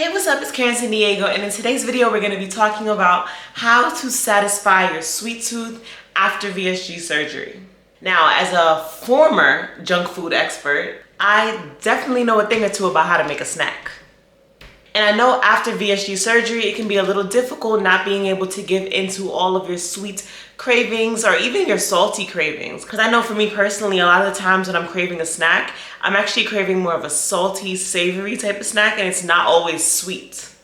Hey, what's up? It's Karen San Diego, and in today's video we're going to be talking about how to satisfy your sweet tooth after VSG surgery. Now, as a former junk food expert, I definitely know a thing or two about how to make a snack. And I know after VSG surgery, it can be a little difficult not being able to give into all of your sweet cravings or even your salty cravings. Because I know for me personally, a lot of the times when I'm craving a snack, I'm actually craving more of a salty, savory type of snack, and it's not always sweet.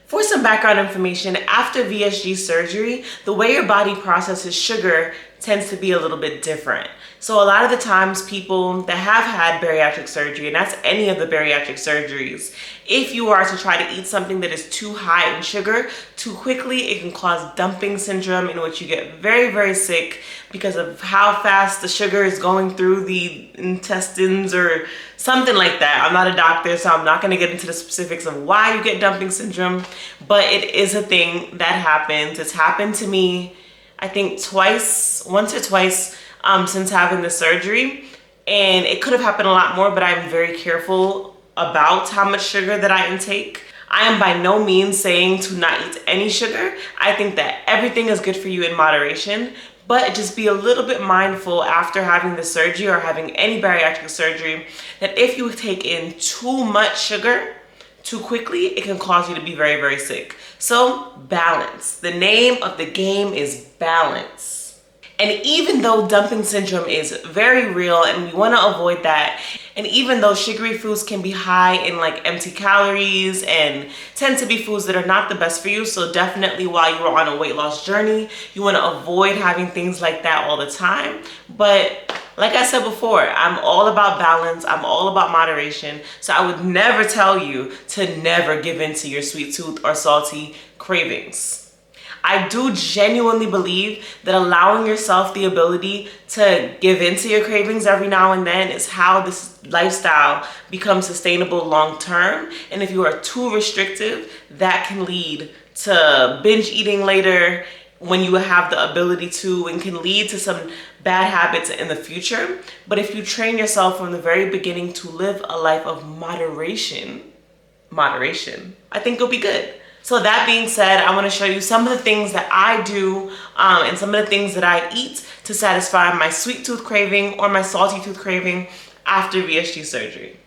For some background information, after VSG surgery, the way your body processes sugar tends to be a little bit different. So a lot of the times people that have had bariatric surgery, and that's any of the bariatric surgeries, if you are to try to eat something that is too high in sugar too quickly, it can cause dumping syndrome, in which you get very, very sick because of how fast the sugar is going through the intestines or something like that. I'm not a doctor, so I'm not going to get into the specifics of why you get dumping syndrome, but it is a thing that happens. It's happened to me, I think once or twice since having the surgery, and it could have happened a lot more, but I'm very careful about how much sugar that I intake. I am by no means saying to not eat any sugar. I think that everything is good for you in moderation, but just be a little bit mindful after having the surgery or having any bariatric surgery that if you take in too much sugar too quickly, it can cause you to be very, very sick. So balance. The name of the game is balance. And even though dumping syndrome is very real and we want to avoid that, and even though sugary foods can be high in like empty calories and tend to be foods that are not the best for you, so definitely while you are on a weight loss journey, you want to avoid having things like that all the time. But like I said before, I'm all about balance. I'm all about moderation. So I would never tell you to never give in to your sweet tooth or salty cravings. I do genuinely believe that allowing yourself the ability to give into your cravings every now and then is how this lifestyle becomes sustainable long term. And if you are too restrictive, that can lead to binge eating later when you have the ability to, and can lead to some bad habits in the future. But if you train yourself from the very beginning to live a life of moderation, I think you'll be good. So that being said, I want to show you some of the things that I do and some of the things that I eat to satisfy my sweet tooth craving or my salty tooth craving after VSG surgery.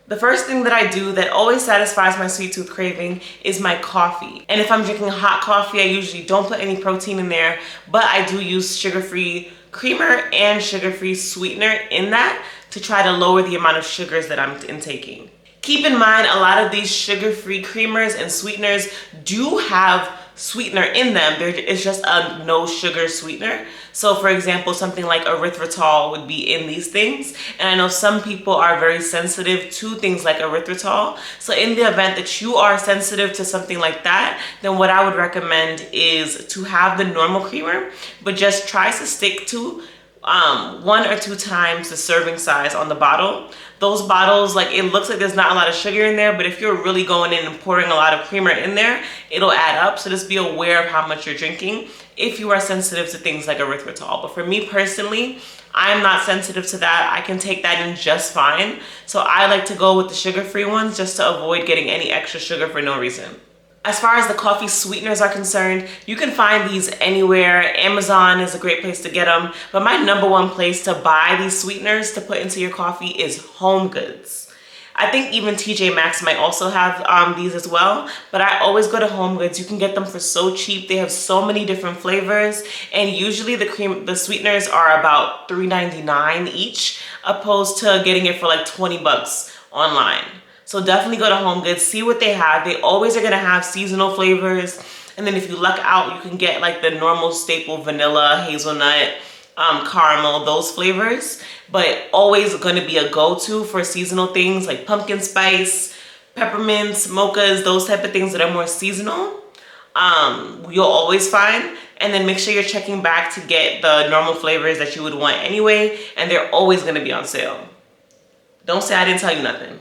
The first thing that I do that always satisfies my sweet tooth craving is my coffee. And if I'm drinking hot coffee, I usually don't put any protein in there, but I do use sugar-free creamer and sugar-free sweetener in that to try to lower the amount of sugars that I'm intaking. Keep in mind, a lot of these sugar-free creamers and sweeteners do have sweetener in them. It's just a no sugar sweetener. So for example, something like erythritol would be in these things. And I know some people are very sensitive to things like erythritol. So in the event that you are sensitive to something like that, then what I would recommend is to have the normal creamer, but just try to stick to 1 or 2 times the serving size on the bottle. Those bottles, like, it looks like there's not a lot of sugar in there, but if you're really going in and pouring a lot of creamer in there, it'll add up. So just be aware of how much you're drinking if you are sensitive to things like erythritol. But for me personally, I'm not sensitive to that. I can take that in just fine. So I like to go with the sugar-free ones just to avoid getting any extra sugar for no reason. As far as the coffee sweeteners are concerned, you can find these anywhere. Amazon is a great place to get them. But my #1 place to buy these sweeteners to put into your coffee is Home Goods. I think even TJ Maxx might also have these as well, but I always go to Home Goods. You can get them for so cheap. They have so many different flavors, and usually the sweeteners are about $3.99 each, opposed to getting it for like 20 bucks online. So definitely go to Home Goods, see what they have. They always are gonna have seasonal flavors. And then if you luck out, you can get like the normal staple vanilla, hazelnut, caramel, those flavors. But always gonna be a go-to for seasonal things like pumpkin spice, peppermints, mochas, those type of things that are more seasonal. You'll always find. And then make sure you're checking back to get the normal flavors that you would want anyway. And they're always gonna be on sale. Don't say I didn't tell you nothing.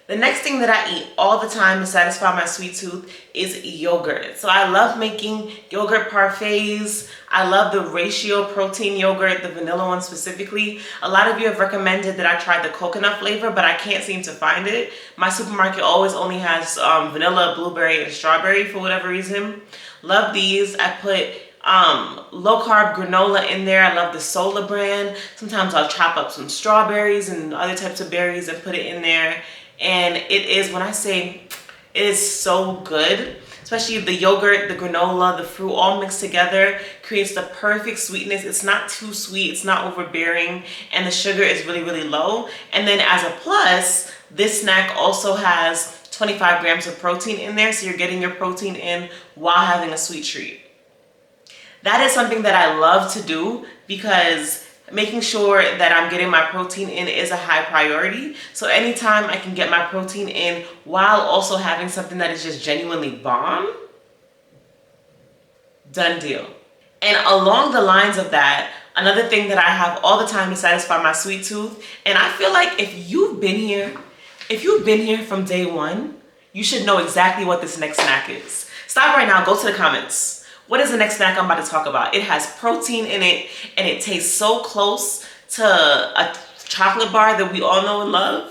The next thing that I eat all the time to satisfy my sweet tooth is yogurt. So I love making yogurt parfaits. I love the ratio protein yogurt, the vanilla one specifically. A lot of you have recommended that I try the coconut flavor, but I can't seem to find it. My supermarket always only has vanilla, blueberry, and strawberry for whatever reason. Love these. I put low carb granola in there. I love the Sola brand. Sometimes I'll chop up some strawberries and other types of berries and put it in there. And it is, when I say it is so good, especially the yogurt, the granola, the fruit all mixed together creates the perfect sweetness. It's not too sweet, it's not overbearing, and the sugar is really, really low. And then as a plus, this snack also has 25 grams of protein in there, so you're getting your protein in while having a sweet treat. That is something that I love to do because making sure that I'm getting my protein in is a high priority. So anytime I can get my protein in while also having something that is just genuinely bomb, done deal. And along the lines of that, another thing that I have all the time to satisfy my sweet tooth, and I feel like if you've been here from day one, you should know exactly what this next snack is. Stop right now, go to the comments. What is the next snack I'm about to talk about? It has protein in it, and it tastes so close to a chocolate bar that we all know and love.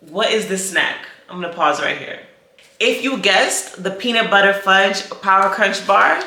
What is this snack? I'm gonna pause right here. If you guessed the peanut butter fudge power crunch bar,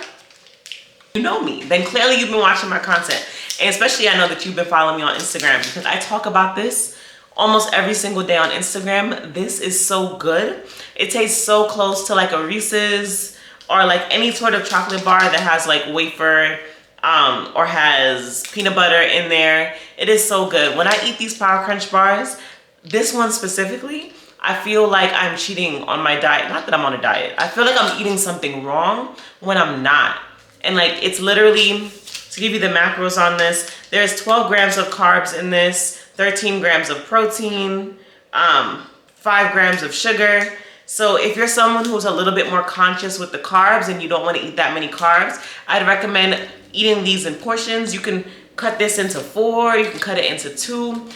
you know me. Then clearly you've been watching my content. And especially I know that you've been following me on Instagram because I talk about this almost every single day on Instagram. This is so good. It tastes so close to like a Reese's, or like any sort of chocolate bar that has like wafer or has peanut butter in there. It is so good. When I eat these Power Crunch bars, this one specifically, I feel like I'm cheating on my diet. Not that I'm on a diet. I feel like I'm eating something wrong when I'm not. And like it's literally, to give you the macros on this, there's 12 grams of carbs in this, 13 grams of protein, 5 grams of sugar. So if you're someone who's a little bit more conscious with the carbs and you don't want to eat that many carbs, I'd recommend eating these in portions. You can cut this into 4, you can cut it into 2.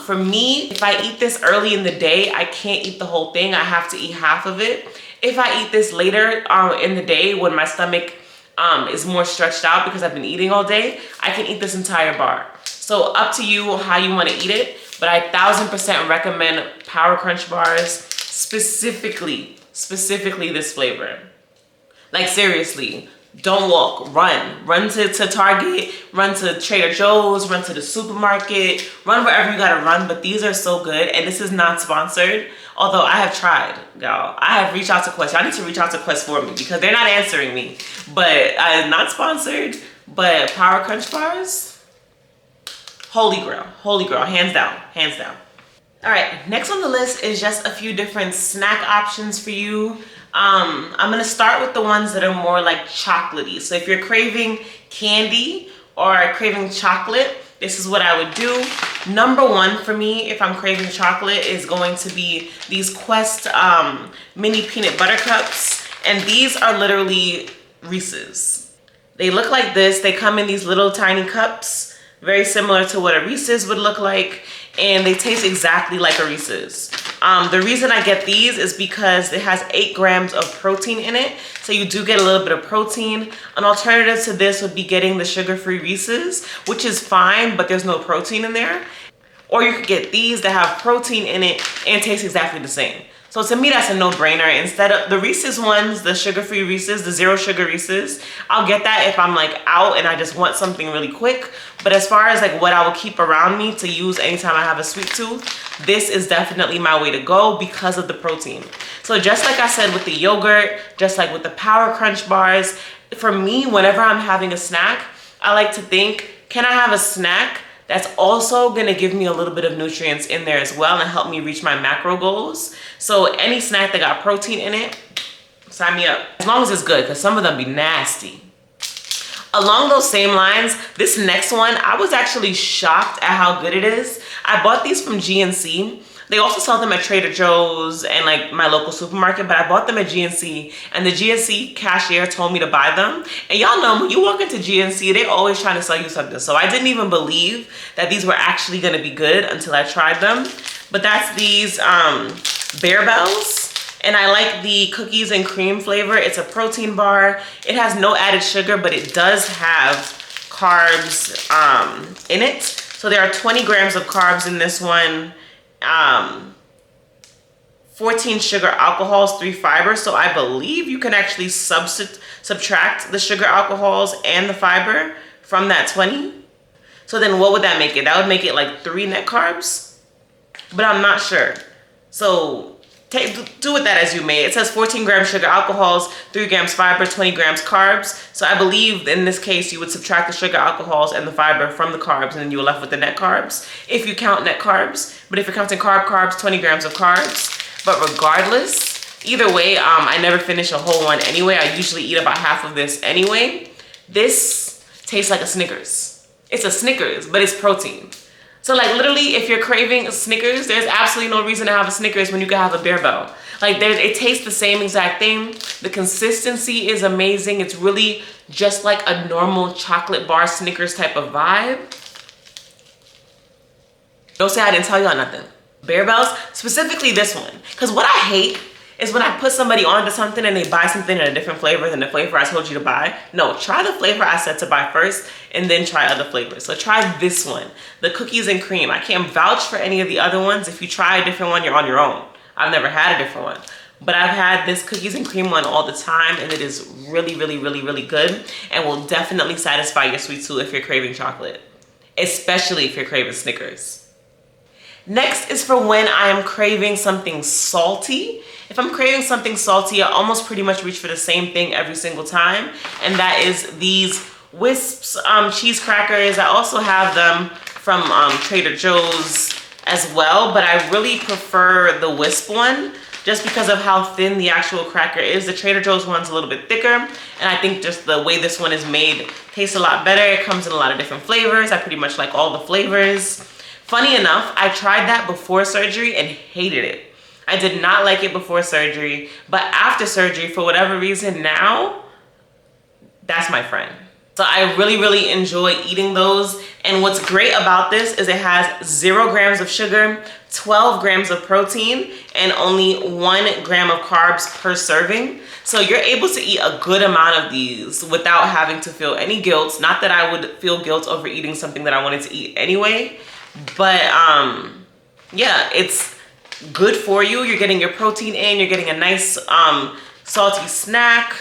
For me, if I eat this early in the day, I can't eat the whole thing. I have to eat half of it. If I eat this later in the day when my stomach is more stretched out because I've been eating all day, I can eat this entire bar. So up to you how you want to eat it, but I 1000% recommend Power Crunch bars. Specifically this flavor. Like seriously, don't walk, run to Target, run to Trader Joe's, run to the supermarket, run wherever you gotta run, but these are so good. And this is not sponsored, although I have tried, y'all. I have reached out to Quest. I need to reach out to Quest for me because they're not answering me, but not sponsored. But Power Crunch bars, holy grail, hands down. All right, next on the list is just a few different snack options for you. I'm gonna start with the ones that are more like chocolatey. So if you're craving candy or craving chocolate, this is what I would do. Number one for me, if I'm craving chocolate, is going to be these Quest mini peanut butter cups. And these are literally Reese's. They look like this. They come in these little tiny cups, very similar to what a Reese's would look like. And they taste exactly like a Reese's. The reason I get these is because it has 8 grams of protein in it. So you do get a little bit of protein. An alternative to this would be getting the sugar-free Reese's, which is fine, but there's no protein in there. Or you could get these that have protein in it and taste exactly the same. So to me, that's a no-brainer. Instead of the Reese's ones, the sugar-free Reese's, the zero sugar Reese's, I'll get that if I'm like out and I just want something really quick. But as far as like what I will keep around me to use anytime I have a sweet tooth, this is definitely my way to go because of the protein. So just like I said with the yogurt, just like with the Power Crunch bars, for me, whenever I'm having a snack, I like to think, can I have a snack that's also gonna give me a little bit of nutrients in there as well and help me reach my macro goals? So any snack that got protein in it, sign me up. As long as it's good, because some of them be nasty. Along those same lines, this next one, I was actually shocked at how good it is. I bought these from GNC. They also sell them at Trader Joe's and like my local supermarket, but I bought them at GNC, and the GNC cashier told me to buy them. And y'all know when you walk into GNC, they're always trying to sell you something. So I didn't even believe that these were actually gonna be good until I tried them. But that's these Bear Bells. And I like the cookies and cream flavor. It's a protein bar. It has no added sugar, but it does have carbs in it. So there are 20 grams of carbs in this one. 14 sugar alcohols, 3 fibers. So I believe you can actually subtract the sugar alcohols and the fiber from that 20. So then what would that make it? That would make it like 3 net carbs, but I'm not sure. So do with that as you may. It says 14 grams sugar alcohols, 3 grams fiber, 20 grams carbs. So I believe in this case, you would subtract the sugar alcohols and the fiber from the carbs, and then you're left with the net carbs, if you count net carbs. But if you're counting carbs, 20 grams of carbs. But regardless, either way, I never finish a whole one anyway. I usually eat about half of this anyway. This tastes like a Snickers. It's a Snickers, but it's protein. So like literally, if you're craving a Snickers, there's absolutely no reason to have a Snickers when you can have a Bear Bell. Like it tastes the same exact thing. The consistency is amazing. It's really just like a normal chocolate bar Snickers type of vibe. Don't say I didn't tell y'all nothing. Bear Bells, specifically this one. Because what I hate is when I put somebody onto something and they buy something in a different flavor than the flavor I told you to buy. No, try the flavor I said to buy first and then try other flavors. So try this one, the cookies and cream. I can't vouch for any of the other ones. If you try a different one, you're on your own. I've never had a different one. But I've had this cookies and cream one all the time, and it is really, really, really, really good and will definitely satisfy your sweet tooth if you're craving chocolate, especially if you're craving Snickers. Next is for when I am craving something salty. If I'm craving something salty, I almost pretty much reach for the same thing every single time, and that is these Wisps cheese crackers. I also have them from Trader Joe's as well, but I really prefer the Wisp one just because of how thin the actual cracker is. The Trader Joe's one's a little bit thicker, and I think just the way this one is made tastes a lot better. It comes in a lot of different flavors. I pretty much like all the flavors. Funny enough, I tried that before surgery and hated it. I did not like it before surgery, but after surgery, for whatever reason now, that's my friend. So I really, really enjoy eating those. And what's great about this is it has 0 grams of sugar, 12 grams of protein, and only 1 gram of carbs per serving. So you're able to eat a good amount of these without having to feel any guilt. Not that I would feel guilt over eating something that I wanted to eat anyway, but yeah, it's good for you. You're getting your protein in, you're getting a nice salty snack.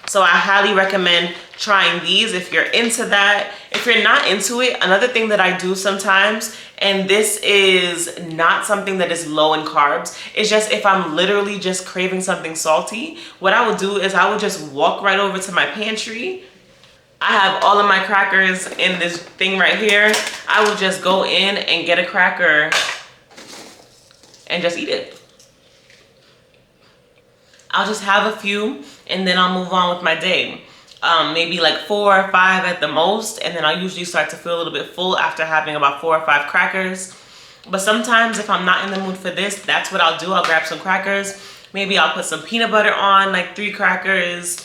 So I highly recommend trying these if you're into that. If you're not into it, another thing that I do sometimes, and this is not something that is low in carbs, is just if I'm literally just craving something salty, what I would do is I would just walk right over to my pantry. I have all of my crackers in this thing right here. I would just go in and get a cracker and just eat it. I'll just have a few and then I'll move on with my day. Maybe like 4 or 5 at the most, and then I'll usually start to feel a little bit full after having about 4 or 5 crackers. But sometimes if I'm not in the mood for this, that's what I'll do. I'll grab some crackers. Maybe I'll put some peanut butter on, like 3 crackers,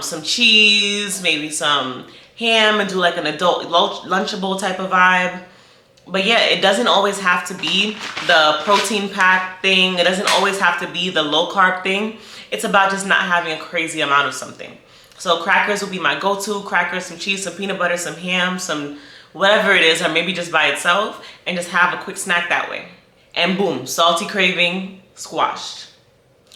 some cheese, maybe some ham, and do like an adult lunchable type of vibe. But yeah, it doesn't always have to be the protein pack thing. It doesn't always have to be the low carb thing. It's about just not having a crazy amount of something. So crackers will be my go-to. Crackers, some cheese, some peanut butter, some ham, some whatever it is, or maybe just by itself, and just have a quick snack that way. And boom, salty craving squashed.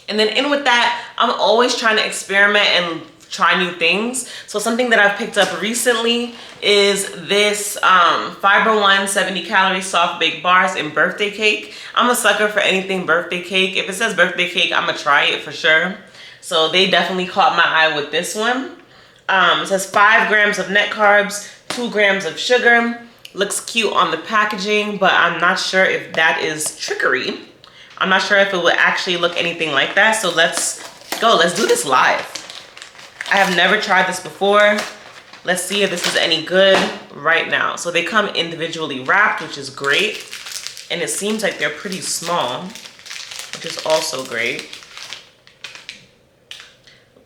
And then in with that, I'm always trying to experiment and try new things. So something that I've picked up recently is this Fiber One 70 calorie soft baked bars in birthday cake. I'm a sucker for anything birthday cake. If it says birthday cake, I'm gonna try it for sure. So they definitely caught my eye with this one. It says 5 grams of net carbs, 2 grams of sugar. Looks cute on the packaging, but I'm not sure if that is trickery. I'm not sure if it would actually look anything like that. So let's go, let's do this live. I have never tried this before. Let's see if this is any good right now. So they come individually wrapped, which is great. And it seems like they're pretty small, which is also great.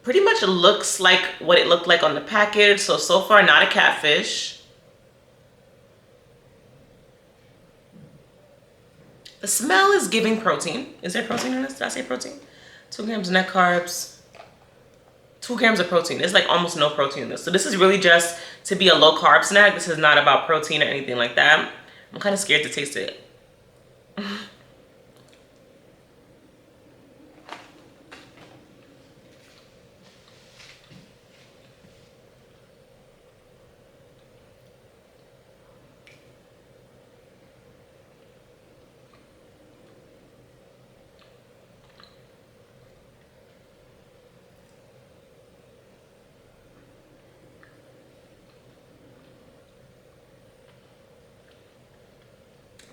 Pretty much it looks like what it looked like on the package. So far not a catfish. The smell is giving protein. Is there protein in this? Did I say protein? 2 grams net carbs. 2 grams of protein. There's like almost no protein in this. So this is really just to be a low carb snack. This is not about protein or anything like that. I'm kind of scared to taste it.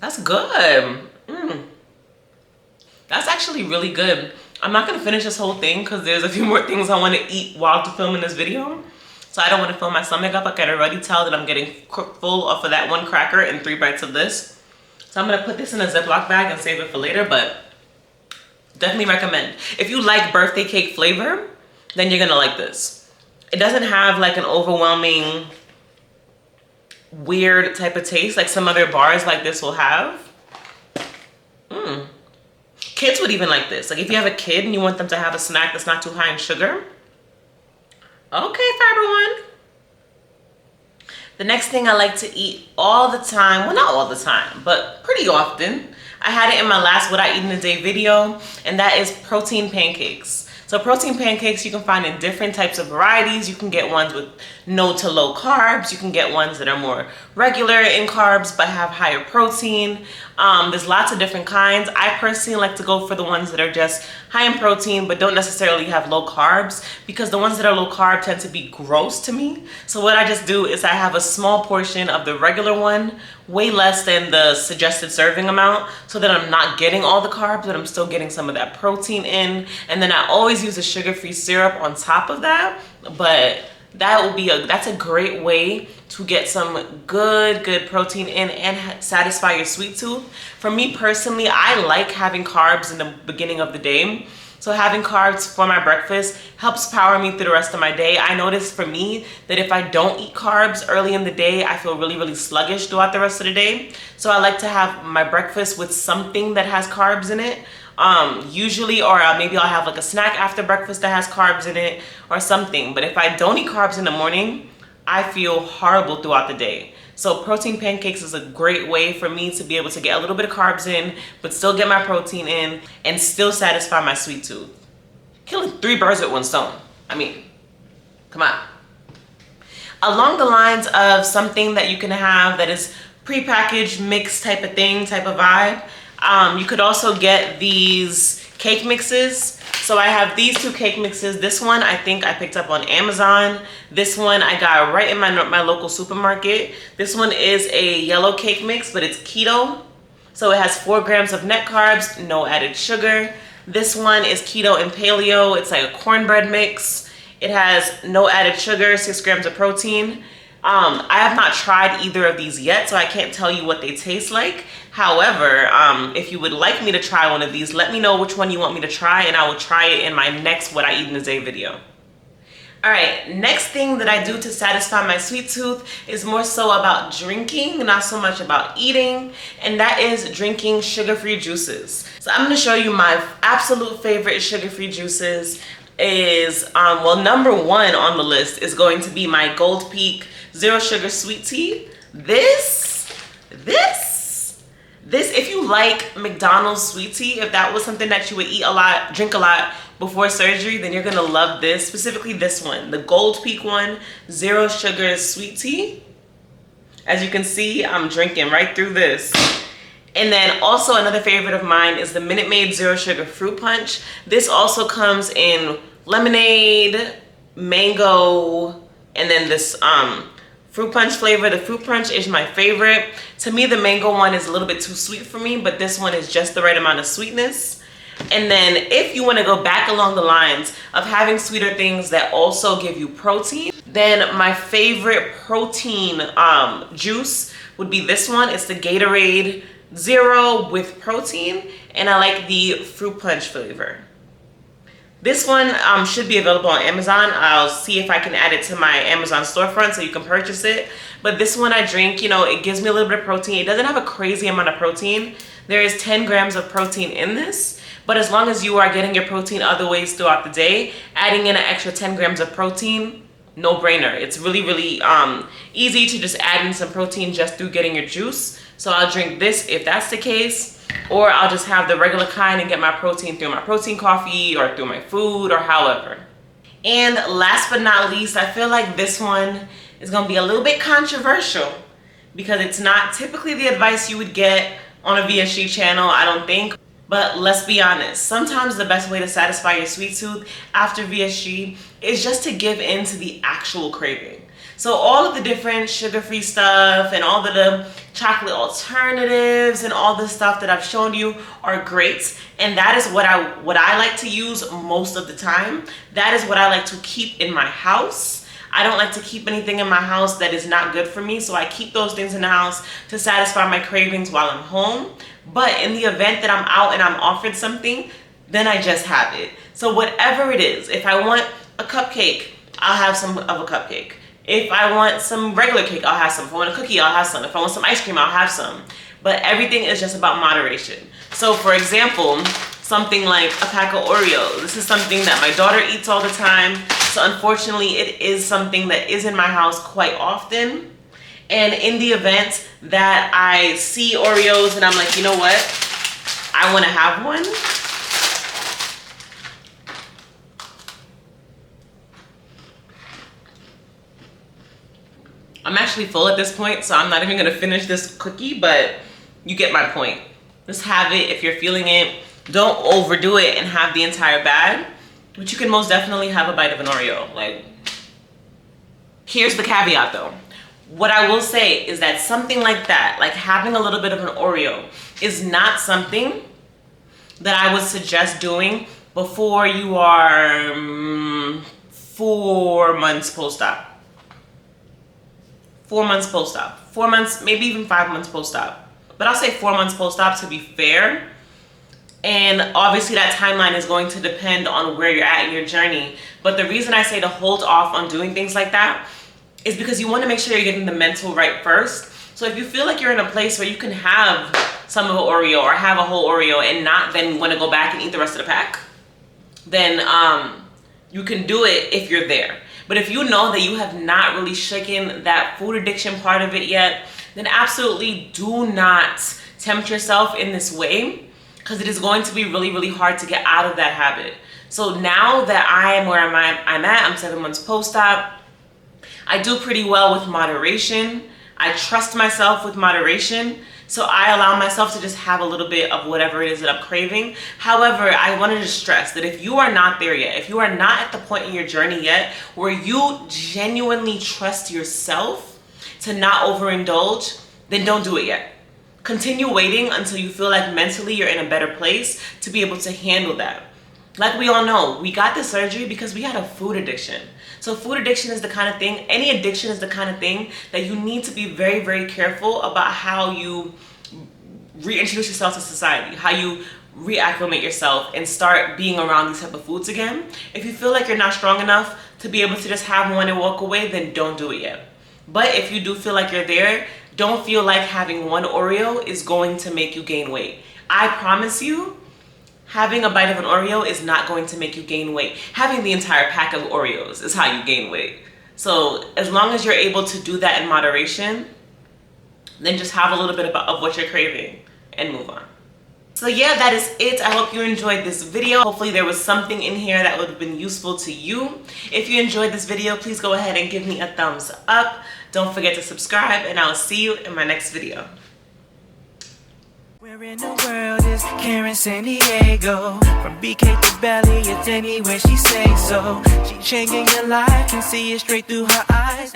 That's good. That's actually really good. I'm not gonna finish this whole thing because there's a few more things I want to eat while filming this video. So I don't want to fill my stomach up. I can already tell that I'm getting full off of that 1 cracker and 3 bites of this. So I'm gonna put this in a Ziploc bag and save it for later, but definitely recommend. If you like birthday cake flavor, then you're gonna like this. It doesn't have like an overwhelming weird type of taste like some other bars like this will have. Kids would even like this. Like if you have a kid and you want them to have a snack that's not too high in sugar. Okay, Fiber One. The next thing I like to eat all the time, well not all the time, but pretty often. I had it in my last What I Eat in a Day video, and that is protein pancakes. So protein pancakes you can find in different types of varieties. You can get ones with no to low carbs. You can get ones that are more regular in carbs but have higher protein. There's lots of different kinds. I personally like to go for the ones that are just high in protein but don't necessarily have low carbs, because the ones that are low carb tend to be gross to me. So what I just do is I have a small portion of the regular one, way less than the suggested serving amount, so that I'm not getting all the carbs but I'm still getting some of that protein in. And then I always use a sugar-free syrup on top of that. But that's a great way to get some good protein in and satisfy your sweet tooth. For me personally, I like having carbs in the beginning of the day. So having carbs for my breakfast helps power me through the rest of my day. I notice for me that if I don't eat carbs early in the day, I feel really sluggish throughout the rest of the day. So I like to have my breakfast with something that has carbs in it. Usually, or maybe I'll have like a snack after breakfast that has carbs in it or something. But if I don't eat carbs in the morning, I feel horrible throughout the day. So protein pancakes is a great way for me to be able to get a little bit of carbs in, but still get my protein in and still satisfy my sweet tooth. Killing 3 birds with 1 stone. I mean, come on. Along the lines of something that you can have that is prepackaged, mixed type of thing, type of vibe, you could also get these cake mixes. So I have these 2 cake mixes. This one I think I picked up on Amazon. This one I got right in my local supermarket. This one is a yellow cake mix, but it's keto. So it has 4 grams of net carbs, no added sugar. This one is keto and paleo. It's like a cornbread mix. It has no added sugar, 6 grams of protein. I have not tried either of these yet, so I can't tell you what they taste like. However, if you would like me to try one of these, let me know which one you want me to try, and I will try it in my next What I Eat in a Day video. Alright, next thing that I do to satisfy my sweet tooth is more so about drinking, not so much about eating, and that is drinking sugar-free juices. So I'm going to show you my absolute favorite sugar-free juices. Well, number 1 on the list is going to be my Gold Peak Zero Sugar Sweet Tea. This, if you like McDonald's sweet tea, if that was something that you would eat a lot, drink a lot before surgery, then you're gonna love this, specifically this one, the Gold Peak one, Zero Sugar Sweet Tea. As you can see, I'm drinking right through this. And then also another favorite of mine is the Minute Maid Zero Sugar Fruit Punch. This also comes in lemonade, mango, and then this fruit punch flavor. The fruit punch is my favorite. To me, the mango one is a little bit too sweet for me, but this one is just the right amount of sweetness. And then if you want to go back along the lines of having sweeter things that also give you protein, then my favorite protein juice would be this one. It's the Gatorade zero with protein, and I like the fruit punch flavor. This one should be available on Amazon. I'll see if I can add it to my Amazon storefront so you can purchase it. But this one I drink, you know, it gives me a little bit of protein. It doesn't have a crazy amount of protein. There is 10 grams of protein in this. But as long as you are getting your protein other ways throughout the day, adding in an extra 10 grams of protein, no brainer. It's really, really easy to just add in some protein just through getting your juice. So I'll drink this if that's the case, or I'll just have the regular kind and get my protein through my protein coffee or through my food or however. And last but not least, I feel like this one is gonna be a little bit controversial because it's not typically the advice you would get on a VSG channel, I don't think. But let's be honest, sometimes the best way to satisfy your sweet tooth after VSG is just to give in to the actual craving. So all of the different sugar-free stuff and all of the chocolate alternatives and all the stuff that I've shown you are great. And that is what I like to use most of the time. That is what I like to keep in my house. I don't like to keep anything in my house that is not good for me. So I keep those things in the house to satisfy my cravings while I'm home. But in the event that I'm out and I'm offered something, then I just have it. So whatever it is, if I want a cupcake, I'll have some of a cupcake. If I want some regular cake, I'll have some. If I want a cookie, I'll have some. If I want some ice cream, I'll have some. But everything is just about moderation. So for example, something like a pack of Oreos. This is something that my daughter eats all the time. So unfortunately, it is something that is in my house quite often. And in the event that I see Oreos and I'm like, you know what? I want to have one. I'm actually full at this point, so I'm not even going to finish this cookie, but you get my point. Just have it if you're feeling it. Don't overdo it and have the entire bag, but you can most definitely have a bite of an Oreo. Like, here's the caveat though. What I will say is that something like that, like having a little bit of an Oreo, is not something that I would suggest doing before you are 4 months post-op. 4 months post-op. 4 months, maybe even 5 months post-op. But I'll say 4 months post-op to be fair. And obviously that timeline is going to depend on where you're at in your journey. But the reason I say to hold off on doing things like that is because you want to make sure you're getting the mental right first. So if you feel like you're in a place where you can have some of an Oreo or have a whole Oreo and not then want to go back and eat the rest of the pack, then you can do it if you're there. But if you know that you have not really shaken that food addiction part of it yet, then absolutely do not tempt yourself in this way, because it is going to be really, really hard to get out of that habit. So now that I am where I'm 7 months post-op, I do pretty well with moderation. I trust myself with moderation. So I allow myself to just have a little bit of whatever it is that I'm craving. However, I wanted to stress that if you are not there yet, if you are not at the point in your journey yet where you genuinely trust yourself to not overindulge, then don't do it yet. Continue waiting until you feel like mentally you're in a better place to be able to handle that. Like we all know, we got the surgery because we had a food addiction. So food addiction is the kind of thing, any addiction is the kind of thing that you need to be very, very careful about how you reintroduce yourself to society, how you reacclimate yourself and start being around these type of foods again. If you feel like you're not strong enough to be able to just have one and walk away, then don't do it yet. But if you do feel like you're there, don't feel like having one Oreo is going to make you gain weight. I promise you, having a bite of an Oreo is not going to make you gain weight. Having the entire pack of Oreos is how you gain weight. So as long as you're able to do that in moderation, then just have a little bit of what you're craving and move on. So yeah, that is it. I hope you enjoyed this video. Hopefully there was something in here that would have been useful to you. If you enjoyed this video, please go ahead and give me a thumbs up. Don't forget to subscribe, and I'll see you in my next video. Where in the world is Karen San Diego? From BK to Belly, it's anywhere she say so. She changing your life, can see it straight through her eyes.